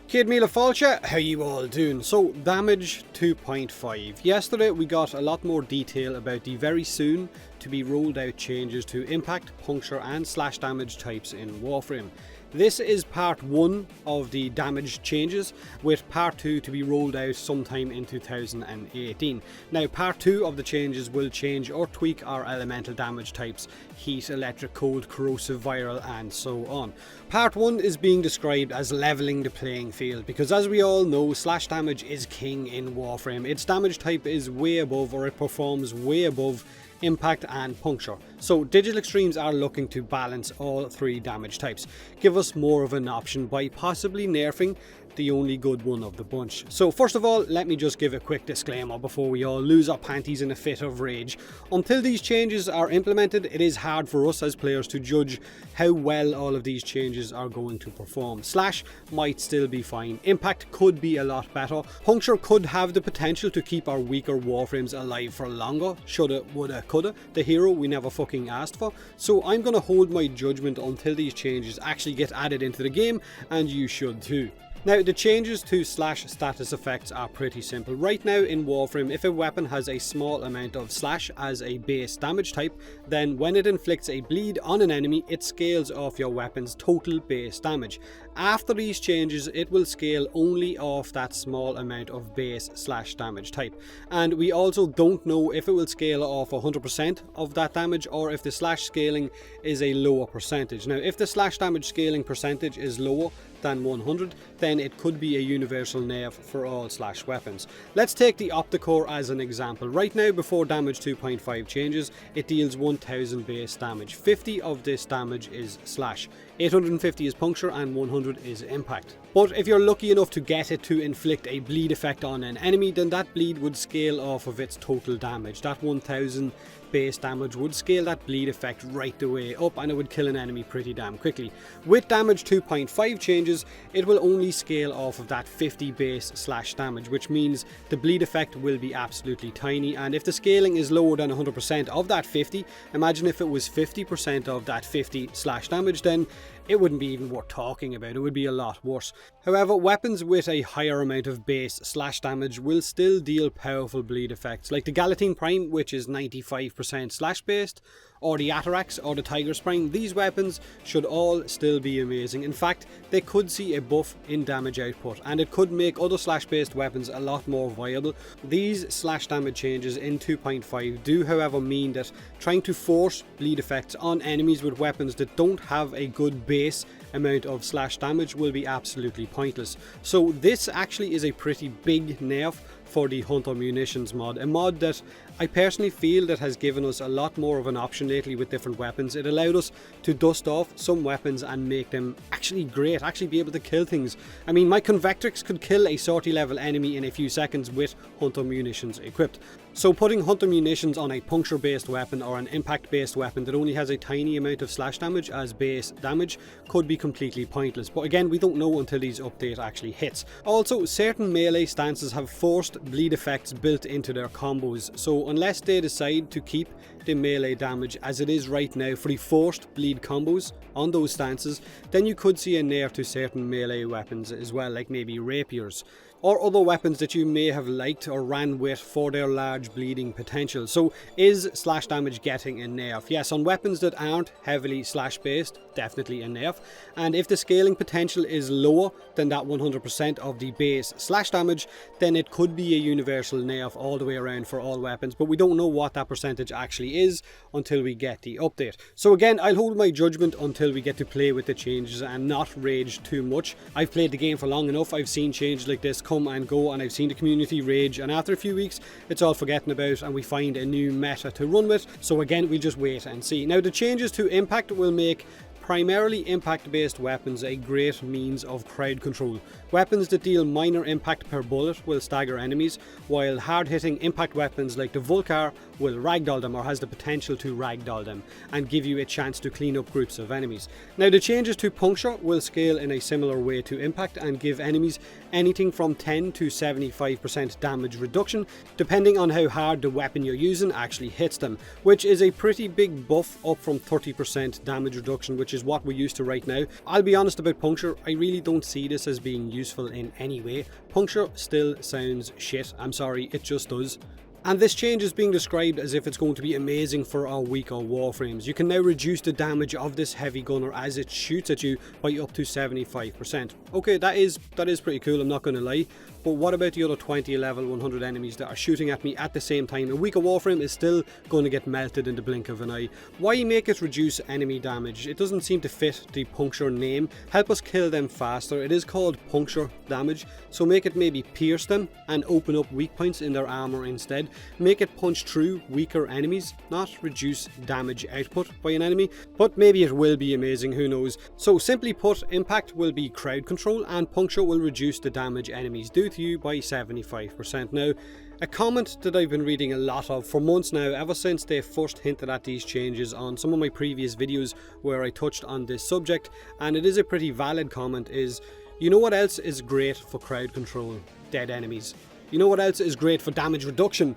Kid Mila Falcha, how you all doing? So, damage 2.5. Yesterday we got a lot more detail about the very soon to be rolled out changes to impact, puncture and slash damage types in Warframe. This is part 1 of the damage changes, with part 2 to be rolled out sometime in 2018. Now part 2 of the changes will change or tweak our elemental damage types: heat, electric, cold, corrosive, viral and so on. Part 1 is being described as levelling the playing field, because as we all know, slash damage is king in Warframe. Its damage type is way above, or it performs way above, impact and puncture. So Digital Extremes are looking to balance all 3 damage types, give us more of an option by possibly nerfing the only good one of the bunch. So first of all, let me just give a quick disclaimer before we all lose our panties in a fit of rage. Until these changes are implemented, it is hard for us as players to judge how well all of these changes are going to perform. Slash might still be fine, impact could be a lot better, puncture could have the potential to keep our weaker Warframes alive for longer, shoulda, woulda, coulda, the hero we never fucking asked for. So I'm gonna hold my judgment until these changes actually get added into the game, and you should too. Now, the changes to slash status effects are pretty simple. Right now in Warframe, if a weapon has a small amount of slash as a base damage type, then when it inflicts a bleed on an enemy, it scales off your weapon's total base damage. After these changes, it will scale only off that small amount of base slash damage type. And we also don't know if it will scale off 100% of that damage, or if the slash scaling is a lower percentage. Now, if the slash damage scaling percentage is lower than 100, then it could be a universal nerf for all slash weapons. Let's take the Opticore as an example. Right now, before damage 2.5 changes, it deals 1000 base damage. 50 of this damage is slash, 850 is puncture and 100 is impact. But if you're lucky enough to get it to inflict a bleed effect on an enemy, then that bleed would scale off of its total damage. That 1000 base damage would scale that bleed effect right the way up, and it would kill an enemy pretty damn quickly. With damage 2.5 changes, it will only scale off of that 50 base slash damage, which means the bleed effect will be absolutely tiny. And if the scaling is lower than 100% of that 50, imagine if it was 50% of that 50 slash damage, then it wouldn't be even worth talking about, it would be a lot worse. However, weapons with a higher amount of base slash damage will still deal powerful bleed effects, like the Galatine Prime, which is 95% slash based, or the Atarax or the Tiger's Prime. These weapons should all still be amazing. In fact, they could see a buff in damage output, and it could make other slash based weapons a lot more viable. These slash damage changes in 2.5 do however mean that trying to force bleed effects on enemies with weapons that don't have a good base amount of slash damage will be absolutely pointless. So this actually is a pretty big nerf for the Hunter Munitions mod, a mod that I personally feel that has given us a lot more of an option lately with different weapons. It allowed us to dust off some weapons and make them actually great, actually be able to kill things. I mean, my Convectrix could kill a 30 level enemy in a few seconds with Hunter Munitions equipped. So putting Hunter Munitions on a puncture based weapon or an impact based weapon that only has a tiny amount of slash damage as base damage could be completely pointless. But again, we don't know until these update actually hits. Also, certain melee stances have forced bleed effects built into their combos, so unless they decide to keep the melee damage as it is right now for the forced bleed combos on those stances, then you could see a nerf to certain melee weapons as well, like maybe rapiers or other weapons that you may have liked or ran with for their large bleeding potential. So is slash damage getting a nerf? Yes, on weapons that aren't heavily slash based, definitely a nerf. And if the scaling potential is lower than that 100% of the base slash damage, then it could be a universal nerf all the way around for all weapons, but we don't know what that percentage actually is until we get the update. So again, I'll hold my judgment until we get to play with the changes and not rage too much. I've played the game for long enough, I've seen changes like this come and go, and I've seen the community rage, and after a few weeks it's all forgotten about and we find a new meta to run with. So again, we'll just wait and see. Now, the changes to impact will make primarily impact-based weapons a great means of crowd control. Weapons that deal minor impact per bullet will stagger enemies, while hard-hitting impact weapons like the Vulcar will ragdoll them, or has the potential to ragdoll them, and give you a chance to clean up groups of enemies. Now, the changes to puncture will scale in a similar way to impact and give enemies anything from 10 to 75% damage reduction, depending on how hard the weapon you're using actually hits them, which is a pretty big buff up from 30% damage reduction, which is is what we're used to right now. I'll be honest about puncture, I really don't see this as being useful in any way. Puncture still sounds shit, I'm sorry, it just does. And this change is being described as if it's going to be amazing for our weaker Warframes. You can now reduce the damage of this heavy gunner as it shoots at you by up to 75%. Okay, that is pretty cool, I'm not going to lie. But what about the other 20 level 100 enemies that are shooting at me at the same time? A weaker Warframe is still going to get melted in the blink of an eye. Why make it reduce enemy damage? It doesn't seem to fit the puncture name. Help us kill them faster. It is called puncture damage, so make it maybe pierce them and open up weak points in their armor instead. Make it punch through weaker enemies, not reduce damage output by an enemy. But maybe it will be amazing, who knows. So simply put, impact will be crowd control and puncture will reduce the damage enemies do to you by 75%. Now, a comment that I've been reading a lot of for months now, ever since they first hinted at these changes on some of my previous videos where I touched on this subject, and it is a pretty valid comment, is, you know what else is great for crowd control? Dead enemies. You know what else is great for damage reduction?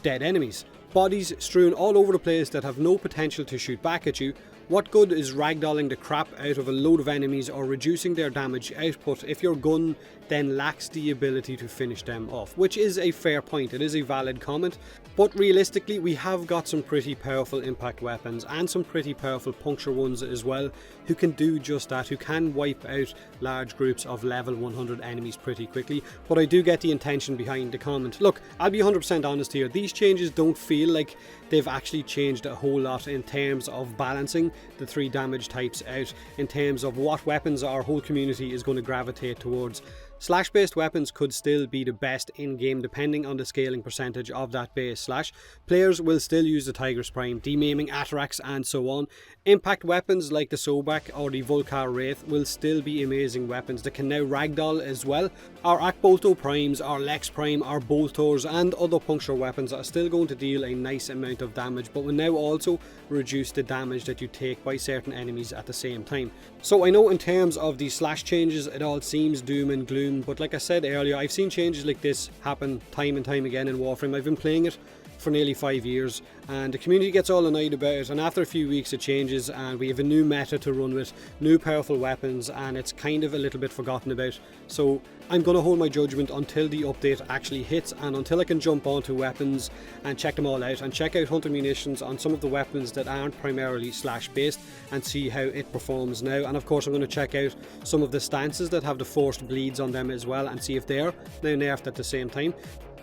Dead enemies. Bodies strewn all over the place that have no potential to shoot back at you. What good is ragdolling the crap out of a load of enemies or reducing their damage output if your gun then lacks the ability to finish them off? Which is a fair point, it is a valid comment, but realistically we have got some pretty powerful impact weapons and some pretty powerful puncture ones as well who can do just that, who can wipe out large groups of level 100 enemies pretty quickly. But I do get the intention behind the comment. Look, I'll be 100% honest here, these changes don't feel like they've actually changed a whole lot in terms of balancing the three damage types out, in terms of what weapons our whole community is going to gravitate towards. Slash based weapons could still be the best in game depending on the scaling percentage of that base slash. Players will still use the Tiger's Prime, demaiming Atarax and so on. Impact weapons like the Sobak or the Volkar Wraith will still be amazing weapons that can now ragdoll as well. Our Akbolto Primes, our Lex Prime, our Boltors and other puncture weapons are still going to deal a nice amount of damage, but will now also reduce the damage that you take by certain enemies at the same time. So I know in terms of the slash changes it all seems doom and gloom, but like I said earlier, I've seen changes like this happen time and time again in Warframe. I've been playing it for nearly 5 years and the community gets all annoyed about it, and after a few weeks it changes and we have a new meta to run with, new powerful weapons, and it's kind of a little bit forgotten about. So I'm going to hold my judgment until the update actually hits and until I can jump onto weapons and check them all out and check out Hunter Munitions on some of the weapons that aren't primarily slash based and see how it performs now. And of course I'm going to check out some of the stances that have the forced bleeds on them as well and see if they're now nerfed at the same time.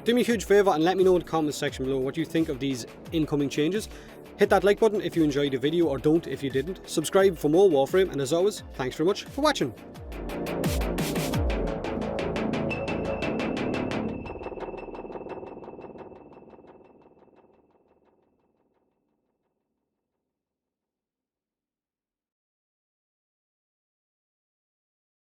Do me a huge favour and let me know in the comments section below what you think of these incoming changes. Hit that like button if you enjoyed the video, or don't if you didn't. Subscribe for more Warframe, and as always, thanks very much for watching.